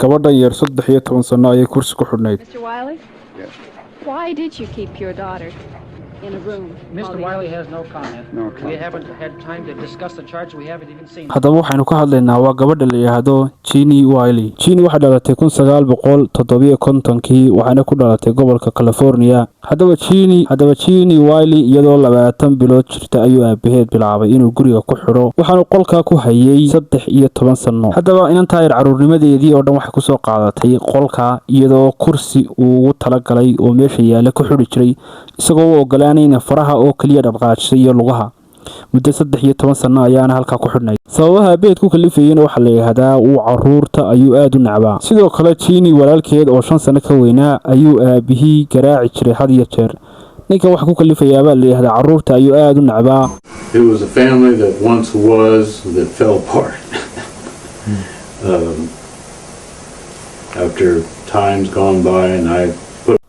gabadhan yar 13 sano ayay kursi ku xidhnayd. Mr. Wiley? Yes. Why did you keep your daughter in a room? Mr. Wiley has no comment. No We comment. haven't had time to discuss the charge. We haven't even seen it. haddaba waxaynu ka hadlaynaa waa gabadha la yiraahdo Jeannie Wiley. Jeannie waxay dhalatay 1957 waxaana ku dhalatay gobolka California. haddaba Jeannie Wiley iyadoo 20 bilood jirta ayuu aabaheed bilaabay inuu guriga ku xidho waxaanu qolka ku hayay 13 sano. haddaba inantaa yar caruurnimadeedii oo dhan waxay ku soo qaadatay qolka iyadoo kursi uu ugu talagalay oo meesha yaala ku xidhi jiray isagoo u ogolaanayna faraha oo kaliya dhaqaajisay iyo lugaha. muddo 13 sano ayaana halka ku xidhnay. sababaha beed ku kalifayeen waxa la yiraahdaa uu caruurta ayuu aad u nacbaa. sidoo kale Jeannie walaalkeed oo 5 sano ka weynaa ayuu aabihii garaaci jiray had iyo jeer. ninka wax ku kalifayaaba la yiraahdaa caruurta ayuu aad u nacbaa. It was a family that once was that fell apart. After times gone by and I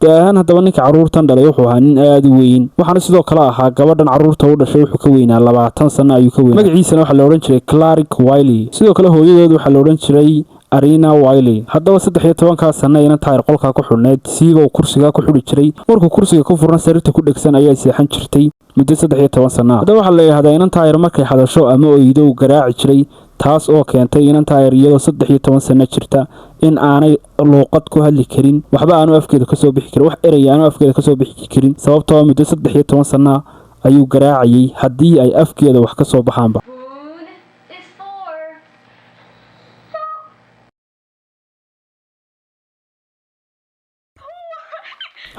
daahan haddaba ninka caruurtan dhalay wuxuu ahaa nin aad u weyn waxaana sidoo kale ahaa gabadhan caruurta u dhashay wuxuu ka weynaa 20 sano ayuu ka weynaa. magaciisana waxa la oran jiray Clark Wiley. sidoo kale hooyadeed waxa la oran jiray Arina Wiley. haddaba 13 sano ayna taayir qolka ku xidhneed siiba kursiga ku xidhi jiray markuu kursiga ku furan sariirta ku dhagsan ayaa seexan jirtay muddo 13 sano. haddaba waxa la yiraahdaa inaan taayir markay hadasho ama oydo garaaci jiray taas oo keentay inaan taayir iyadoo 13 sano jirta in aanay luqad ku hadli karin waxba aanu afkeeda ka soo bixi karin wax erey aanu afkeeda ka soo bixi karin sababtoo ah muddo 13 sano ayuu garaacayay haddii ay afkeeda wax ka soo baxaanba.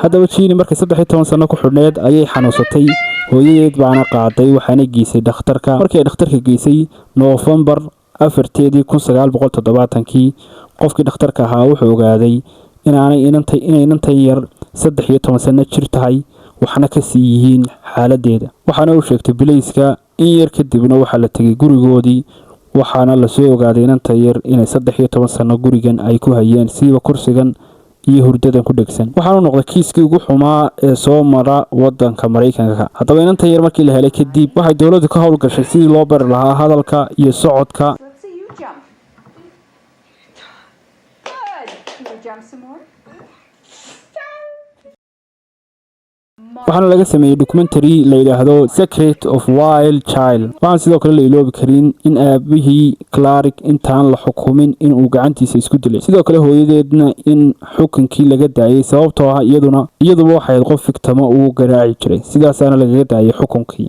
haddaba Jeannie markay 13 sano ku xidhneed ayay xanuunsatay hooyadeed baana qaaday waxaana geysay dhakhtarka. markii ay dhakhtarka geysay November 1970 qofkii dhakhtarka ahaa wuxuu ogaaday inay inantan yar 13 sano jir tahay waxna ka sii yihiin xaaladeeda. waxaana uu sheegtay bilayska in yar kadibna waxa la tagay gurigoodii waxaana la soo ogaaday inantan yar inay 13 sano gurigan ay ku hayeen siiba kursigan iyo hurdadan ku dhagsan. waxaanu noqday kiiskii ugu xumaa ee soo mara wadanka Mareykanka. haddaba inantan yar markii la helay kadib waxay dawladdu ka hawl gashay sidii loo bari lahaa hadalka iyo socodka. waxaana laga sameeyay documentary la yiraahdo Secret of Wild Child. waxaan sidoo kale la iloobi karin in aabihii Clark intaan la xukumin in uu gacantiisa isku dilay. sidoo kale hooyadeedna in xukunkii laga daayay sababtoo ah iyaduba waxay qof fiktamo uu garaaci jiray sidaasana laga daayay xukunkii.